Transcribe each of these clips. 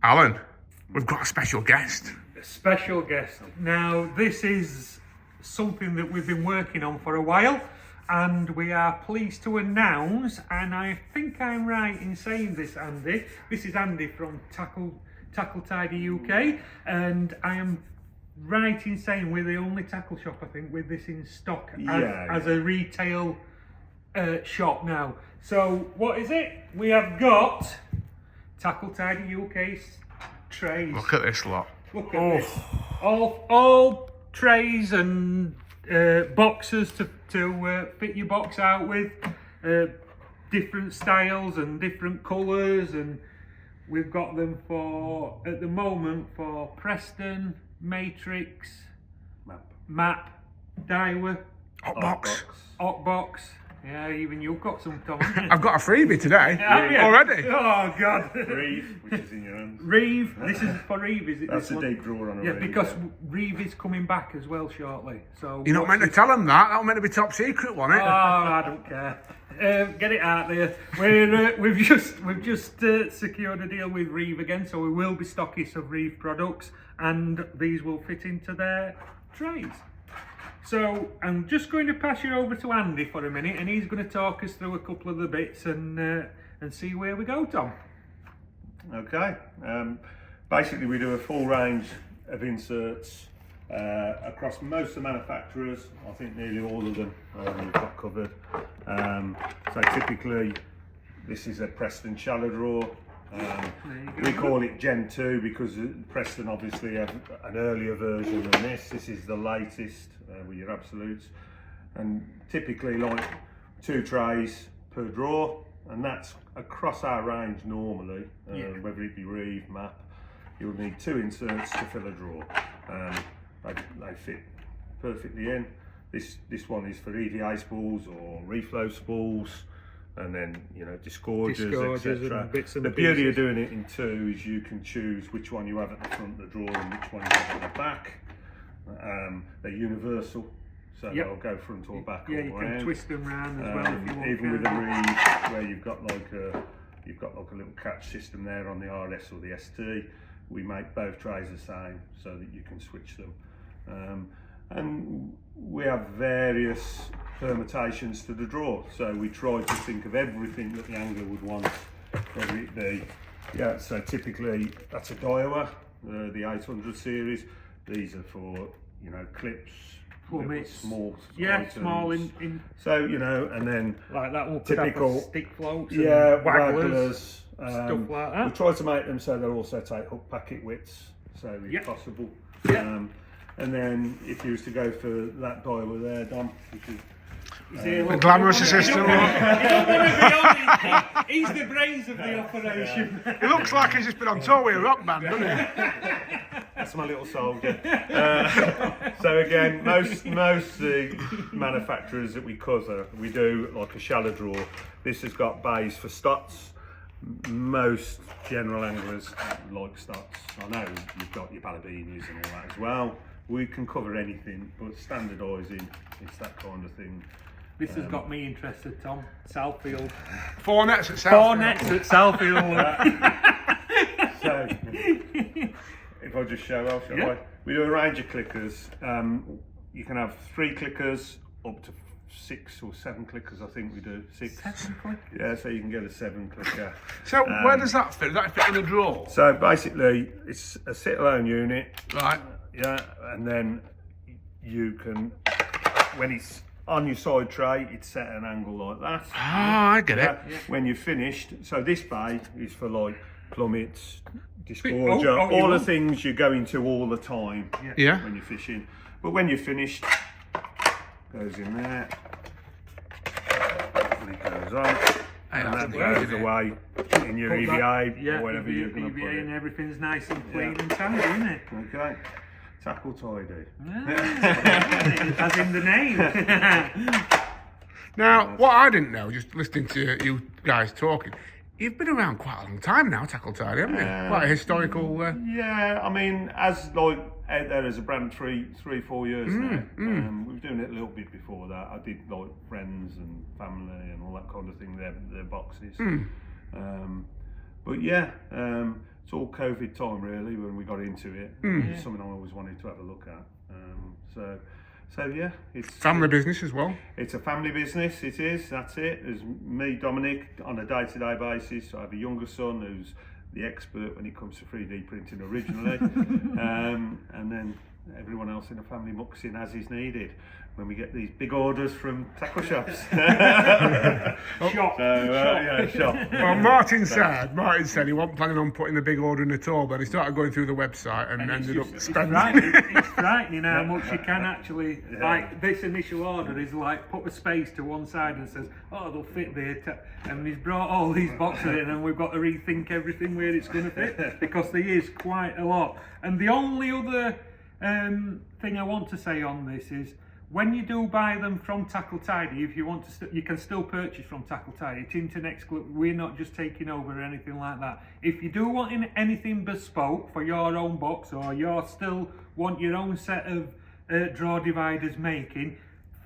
Alan, we've got a special guest. A special guest. Now, this is something that we've been working on for a while, and we are pleased to announce, and I think I'm right in saying this, Andy. This is Andy from Tackle Tidy UK, and I am right in saying we're the only tackle shop, I think, with this in stock as a retail shop now. So, what is it? We have got Tackle Tidy UK's trays. Look at this lot. Look at this. All trays and boxes to fit your box out with. Different styles and different colours, and we've got them for, at the moment, for Preston, Matrix, Map, Daiwa, Ockbox. Yeah, even you've got some, Tom. I've got a freebie today already. Oh, God. Reeve, which is in your hands. Reeve, this is for Reeve, is it? That's a deep drawer on a Reeve. Because Reeve is coming back as well shortly. So You're not meant to tell them that. That was meant to be top secret, wasn't it? Oh, I don't care. Get it out there. We've just secured a deal with Reeve again, so we will be stockists of Reeve products, and these will fit into their trays. So I'm just going to pass you over to Andy for a minute, and he's going to talk us through a couple of the bits and see where we go, Tom. Okay. Basically, we do a full range of inserts across most of the manufacturers. I think nearly all of them we've got covered. So typically, this is a Preston shallow drawer. We call it Gen 2 because Preston obviously have an earlier version than this. This is the latest with your absolutes, and typically like 2 trays per drawer, and that's across our range normally. Whether it be Reeve, Map, you'll need 2 inserts to fill a drawer. They fit perfectly in. This one is for EVA spools or reflow spools, and then disgorgers, etc. The beauty of doing it in 2 is you can choose which one you have at the front of the drawer and which one you have at the back. They're universal, so they'll go front or back. Yeah, you can twist them round as well if you want. Even with the Reeve, where you've got like a little catch system there on the RS or the ST, we make both trays the same so that you can switch them. And we have various permutations to the drawer, so we try to think of everything that the angler would want, whether it be, so typically that's a Daiwa, the 800 series. These are for, clips, small items. Small in. So, and then like that one, typical stick floats, wagglers, stuff like that. We try to make them so they'll also take hook packet widths, so if possible. And then if you was to go for that Daiwa there, Dom, the glamorous assistant. He's the brains of the operation. He looks like he's just been on tour with a rock band, doesn't he? That's my little soldier. So again, most the manufacturers that we cover, we do like a shallow drawer. This has got bays for stots. Most general anglers like stots. I know you've got your Balabinis and all that as well. We can cover anything, but standardising, it's that kind of thing. This has got me interested, Tom. Southfield. 4 nets at Southfield. 4 nets at Southfield. So, if I just show off, shall I? We do a range of clickers. You can have 3 clickers up to 6 or 7 clickers, I think we do. 6. 7 clickers? Yeah, so you can get a 7 clicker. So where does that fit? Does that fit in a drawer? So basically, it's a sit-alone unit. Right. Yeah, and then you can, when it's on your side tray, it's set at an angle like that. Ah, I get it. When you're finished, so this bay is for like plummets, disgorger, all the things you're going to all the time when you're fishing. But when you're finished, goes in there, and it goes on, and that goes away in your EVA or whatever you're going to put it. And everything's nice and clean and tidy, isn't it? Okay. Tackle tidy. As in the name. Now, what I didn't know, just listening to you guys talking, you've been around quite a long time now, Tackle Tidy, haven't you? Quite a historical... Yeah, I mean, as like out there as a brand 3-4 years now. We were doing it a little bit before that. I did like friends and family and all that kind of thing, their boxes. But yeah, it's all COVID time really when we got into it. It's something I always wanted to have a look at. So yeah, it's Family business as well. It's a family business. It is. That's it. There's me, Dominic, on a day-to-day basis. I have a younger son who's the expert when it comes to 3D printing originally, and then everyone else in the family mucks in as is needed when we get these big orders from tackle shops. Shop. Shop. Well, Martin said he wasn't planning on putting a big order in at all, but he started going through the website and ended up spending. It's frightening how much you can actually, like this initial order is like put a space to one side and says, oh, they'll fit there. And he's brought all these boxes in and we've got to rethink everything where it's going to fit because there is quite a lot. And the only other thing I want to say on this is, when you do buy them from Tackle Tidy, if you want to, you can still purchase from Tackle Tidy. It's internet exclusive. We're not just taking over or anything like that. If you do want anything bespoke for your own box, or you still want your own set of draw dividers making,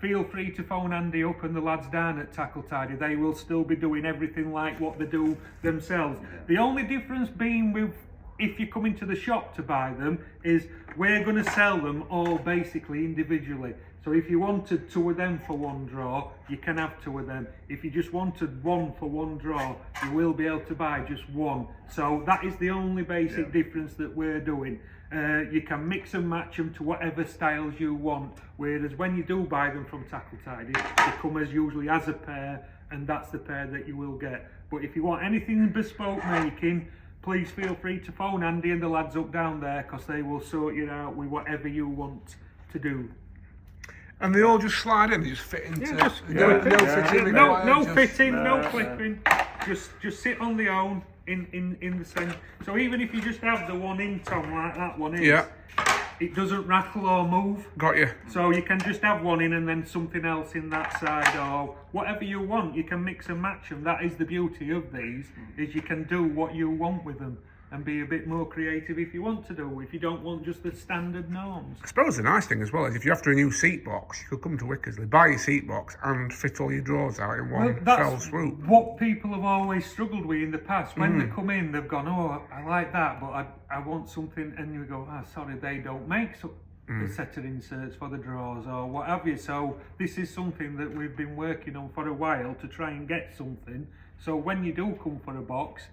feel free to phone Andy up and the lads down at Tackle Tidy. They will still be doing everything like what they do themselves. The only difference being with if you come into the shop to buy them is we're going to sell them all basically individually. So if you wanted 2 of them for 1 draw, you can have 2 of them. If you just wanted 1 for 1 draw, you will be able to buy just 1. So that is the only basic difference that we're doing. You can mix and match them to whatever styles you want. Whereas when you do buy them from Tackle Tidy, they come as usually as a pair, and that's the pair that you will get. But if you want anything bespoke making, please feel free to phone Andy and the lads up down there, because they will sort you out with whatever you want to do. And they all just slide in, they just fit into. No fitting, no clipping. Just sit on their own in the centre. So even if you just have the one in, Tom, like that one is, it doesn't rattle or move. Got you. So you can just have one in and then something else in that side, or whatever you want. You can mix and match them. That is the beauty of these, is you can do what you want with them and be a bit more creative if you want to do, if you don't want just the standard norms. I suppose the nice thing as well is if you're after a new seat box, you could come to Wickersley, buy your seat box and fit all your drawers out in one fell swoop. What people have always struggled with in the past. When they come in, they've gone, oh, I like that, but I want something, and you go, sorry, they don't make the set of inserts for the drawers or what have you. So this is something that we've been working on for a while to try and get something. So when you do come for a box,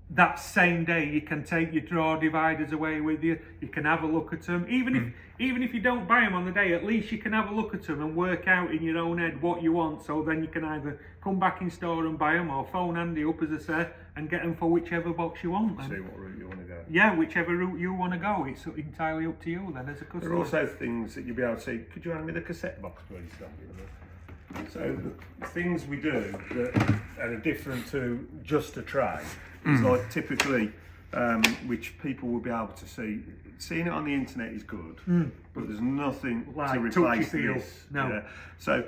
that same day you can take your drawer dividers away with you. You can have a look at them. Even if you don't buy them on the day, at least you can have a look at them and work out in your own head what you want. So then you can either come back in store and buy them, or phone Andy up, as I said, and get them for whichever box you want. See what route you want to go. Yeah, whichever route you want to go. It's entirely up to you then as a customer. There are also things that you'll be able to say, could you hand me the cassette box, please? So the things we do that are different to just a tray is like typically, which people will be able to see. Seeing it on the internet is good, but there's nothing like to replace touchy feel. this. No. Yeah. So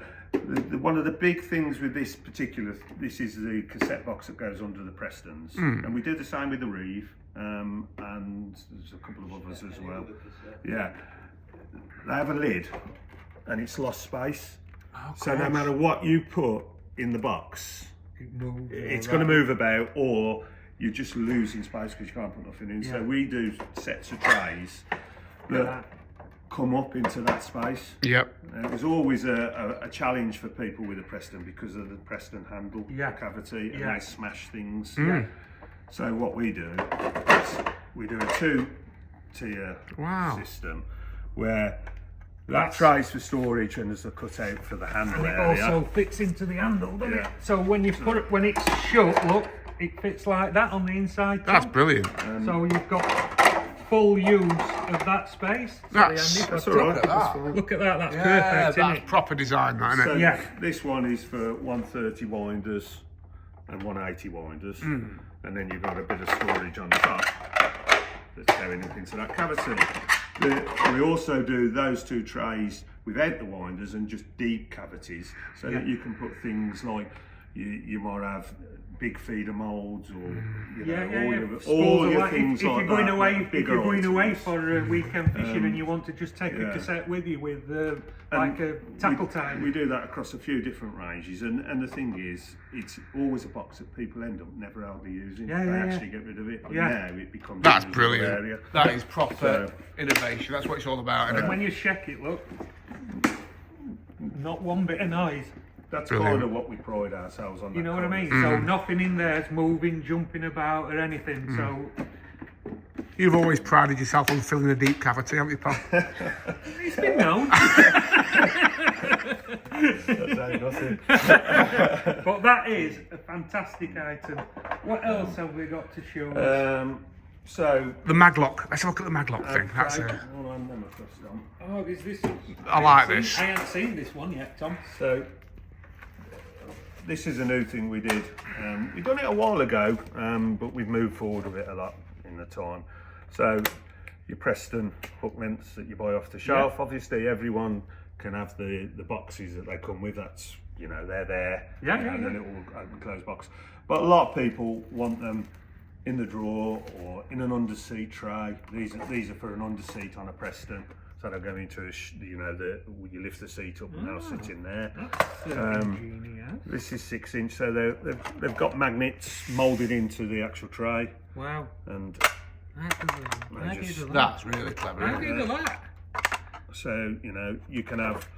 one of the big things with this particular, this is the cassette box that goes under the Prestons, and we did the same with the Reeve, and there's a couple of others as well. Yeah, they have a lid, and it's lost space. So no matter what you put in the box, it's going to move about, or you're just losing space because you can't put nothing in. So we do sets of trays that come up into that space. Yep. And it was always a challenge for people with a Preston because of the Preston handle cavity, and they smash things. So what we do is we do a 2-tier system where that tries for storage, and there's a cutout for the handle area. It also fits into the handle, doesn't it? So when you put it, when it's shut, look, it fits like that on the inside. That's brilliant. So you've got full use of that space. That's all right. Look at that. That's perfect. That's isn't it? proper design, that, isn't it? So this one is for 130 winders and 180 winders, and then you've got a bit of storage on the top that's going up into that cavity. We also do those 2 trays without the winders and just deep cavities, so that you can put things like you might have big feeder moulds, or you know, All your like things if like you're going that, away, like if bigger you're going away items. for weekend fishing and you want to just take a cassette with you with like a tackle time. We do that across a few different ranges, and the thing is, it's always a box that people end up never hardly using. They actually get rid of it. But now it becomes That's a brilliant. area. That is proper innovation. That's what it's all about. Isn't it? When you shake it, look, not one bit of noise. That's Brilliant. kind of what we pride ourselves on. You know what I mean? So nothing in there's moving, jumping about or anything. So You've always prided yourself on filling a deep cavity, haven't you, Paul? it's been known. But that is a fantastic item. What else have we got to show us? So The Maglock. Let's have a look at the Maglock thing. That's it. Oh, is this? I like this. I haven't seen this one yet, Tom. So this is a new thing we did. We've done it a while ago, but we've moved forward with it a lot in the time. So your Preston hook lengths that you buy off the shelf. Obviously, everyone can have the boxes that they come with. That's, you know, they're there. The little open close box. But a lot of people want them in the drawer or in an under seat tray. These are for an under seat on a Preston. So they'll go into you lift the seat up and they'll sit in there. This is 6-inch, so they've got magnets moulded into the actual tray. Wow. And That's really clever. How Isn't did it? that? so, you know, you can have,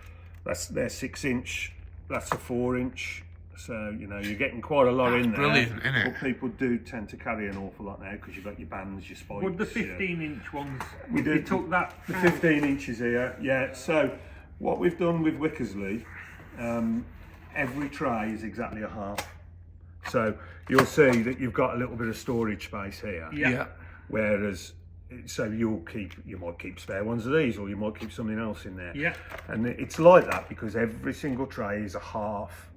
they're 6-inch, that's a 4-inch. So, you know, you're getting quite a lot in there. Brilliant, isn't it? But people do tend to carry an awful lot now because you've got your bands, your spikes. Would the 15-inch ones? We do. You took that. The 15 inches here, yeah. So what we've done with Wickersley, every tray is exactly a half. So you'll see that you've got a little bit of storage space here. Yeah. Whereas, so you might keep spare ones of these, or you might keep something else in there. Yeah. And it's like that because every single tray is a half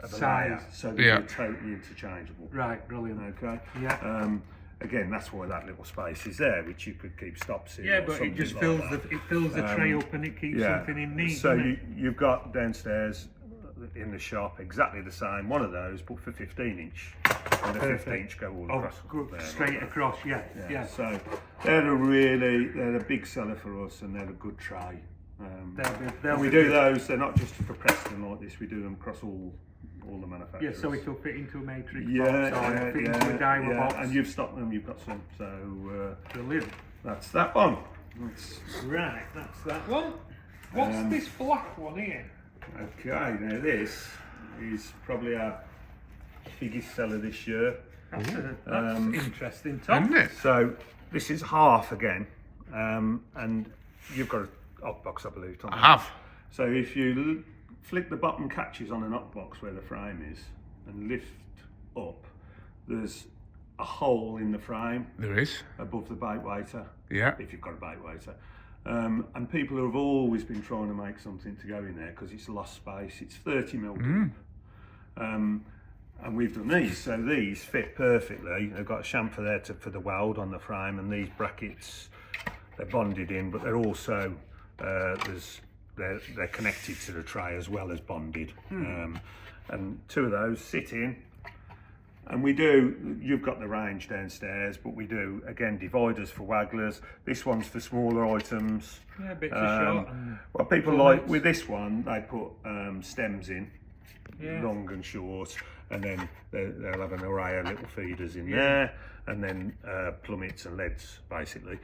of a layer, so they're totally interchangeable. Right, brilliant. Okay. Yeah. Again, that's why that little space is there, which you could keep stops in. Yeah, or but it just something fills like the tray up and it keeps something in neat. So doesn't it? you've got downstairs in the shop exactly the same, one of those, but for 15-inch. And the 15-inch go all across. Good, straight across, yeah. So they're a big seller for us, and they're a good tray. We do those. They're not just for Preston like this. We do them across all the manufacturers. Yeah, so it'll fit into a matrix Yeah, box or fit into a diver box. And you've stocked them. You've got some. So Brilliant. that's that one. Right, that's that one. What's this black one here? Okay, now this is probably our biggest seller this year. That's interesting, Tom. Isn't it? So this is half again, and you've got a hot box, I believe, Tom. I have. So if you flick the bottom catches on an hot box where the frame is and lift up, there's a hole in the frame There is. above the bait waiter. Yeah. If you've got a bait waiter. And people have always been trying to make something to go in there because it's lost space. It's 30 mil deep. And we've done these, so these fit perfectly. They've got a chamfer there for the weld on the frame, and these brackets, they're bonded in, but they're also they're connected to the tray as well as bonded. And two of those sit in. And you've got the range downstairs, but we do, again, dividers for wagglers. This one's for smaller items. Yeah, bits of short. Well, people like, with this one, they put stems in, Yeah. long and short, and then they'll have an array of little feeders in there, and then plummets and leads, basically.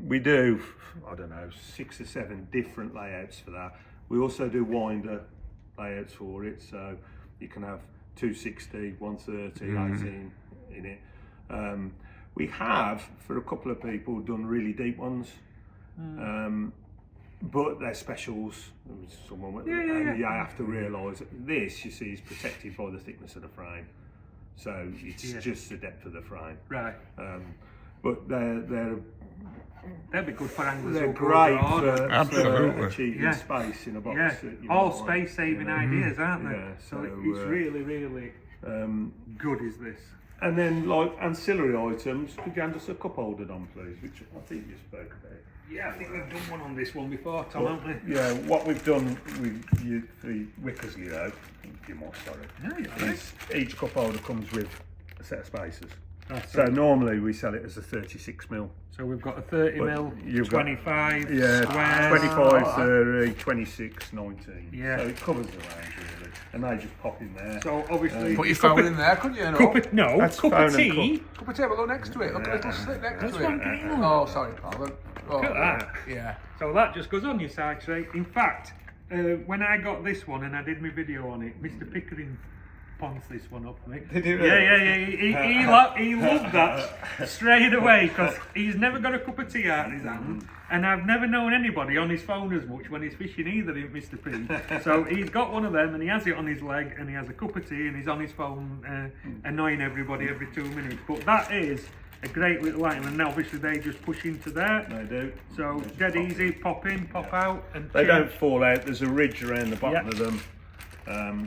We do, I don't know, 6 or 7 different layouts for that. We also do winder layouts for it, so you can have 260, 130, 18 in it. We have, for a couple of people, done really deep ones, but they're specials. And you have to realise that this, you see, is protected by the thickness of the frame, so it's just the depth of the frame. Right. But They'd be good for anglers. they're who go great abroad. for Absolutely. achieving space in a box. Yeah, that you all might want, space saving ideas, aren't they? Yeah, so so, it's really, really good, is this? And then, like ancillary items, could you hand us a cup holder on, please? Which I think you spoke about. Yeah, I think we've done one on this one before, Tom, haven't we? Yeah, what we've done with you, the Wickersley though, you might, sorry, No, you're right. is each cup holder comes with a set of spacers. That's So it. normally we sell it as a 36mm. So we've got a 30 But mil, you've got- 25 Yeah, squares. 25, 30, 26, 19. Yeah. So it covers the range really. And they just pop in there. So obviously, Put your phone in there, couldn't you? cup of, no, That's cup phone of and tea. Cup of tea, but look next to it. Look at a little slit next That's to what I'm it. getting on. Oh, sorry, pal. Oh, Look at that. Yeah. So that just goes on your side tray. In fact, when I got this one and I did my video on it, Mr. Pickering pawns this one up for me. Did he Yeah, really? yeah. He loved that straight away because he's never got a cup of tea out in his hand, and I've never known anybody on his phone as much when he's fishing either, Mr. P. So he's got one of them and he has it on his leg and he has a cup of tea and he's on his phone annoying everybody every 2 minutes. But that is a great little item, and obviously they just push into there. They do. So They just dead pop easy, pop in, pop out, and They chill. don't fall out. There's a ridge around the bottom Yeah. of them.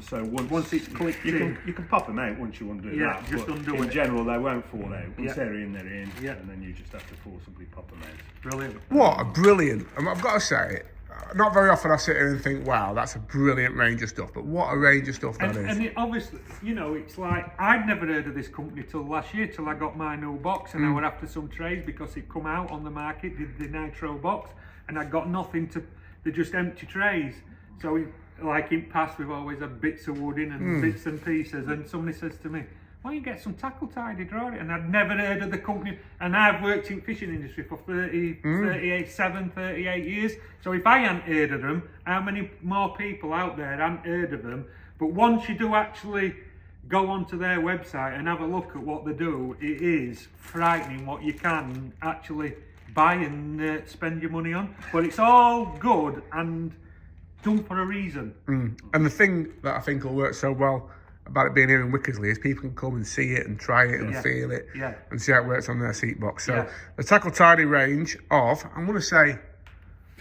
So Once it's clicked you in. can pop them out once you want to do Yeah, that. just but undo in it. general, they won't fall out. Once Yeah. they're in, they're in. Yeah. And then you just have to forcibly pop them out. Brilliant. What a brilliant, I've got to say, not very often I sit here and think, wow, that's a brilliant range of stuff, but what a range of stuff that is. And it obviously, you know, it's like I'd never heard of this company till last year, till I got my new box, and I were after some trays because it come out on the market, the Nitro box, and I got nothing to. They're just empty trays. So, like in past, we've always had bits of wood in and bits and pieces, and somebody says to me, why don't you get some tackle tidy, draw it? And I'd never heard of the company, and I've worked in fishing industry for 38 years. So if I hadn't heard of them, how many more people out there hadn't heard of them? But once you do actually go onto their website and have a look at what they do, it is frightening what you can actually buy and spend your money on. But it's all good and done for a reason. And the thing that I think will work so well about it being here in Wickersley is people can come and see it and try it and Yeah. feel it Yeah. and see how it works on their seat box. So Yeah. the Tackle Tidy range of, I'm going to say,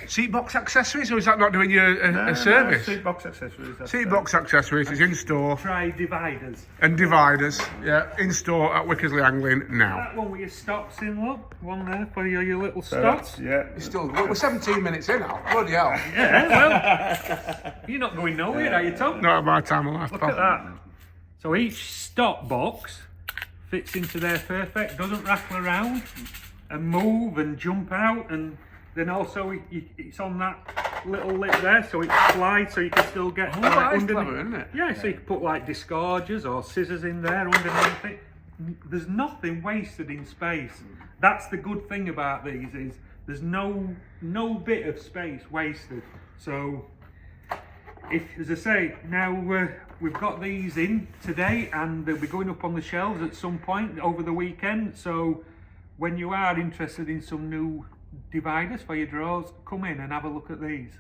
seat box accessories, or is that not doing you a service? Seat box accessories. that's Seat it. box accessories is in store, Try dividers. and dividers, yeah, in store at Wickersley Angling now. That one with your stops in, look. One there for your little So stops. that's, yeah. It's still, we're 17 minutes in now, bloody hell. Yeah, well, you're not going nowhere, are you, Tom? Not at my time of life, Look pal. at that. So each stop box fits into there perfect, doesn't rattle around and move and jump out, and then also it's on that little lip there, so it slides, so you can still get that is underneath. clever, isn't it? Yeah, so you can put like disgorgers or scissors in there underneath it. There's nothing wasted in space. That's the good thing about these, is there's no bit of space wasted. So if, as I say, now we've got these in today and they'll be going up on the shelves at some point over the weekend. So when you are interested in some new dividers for your drawers, come in and have a look at these.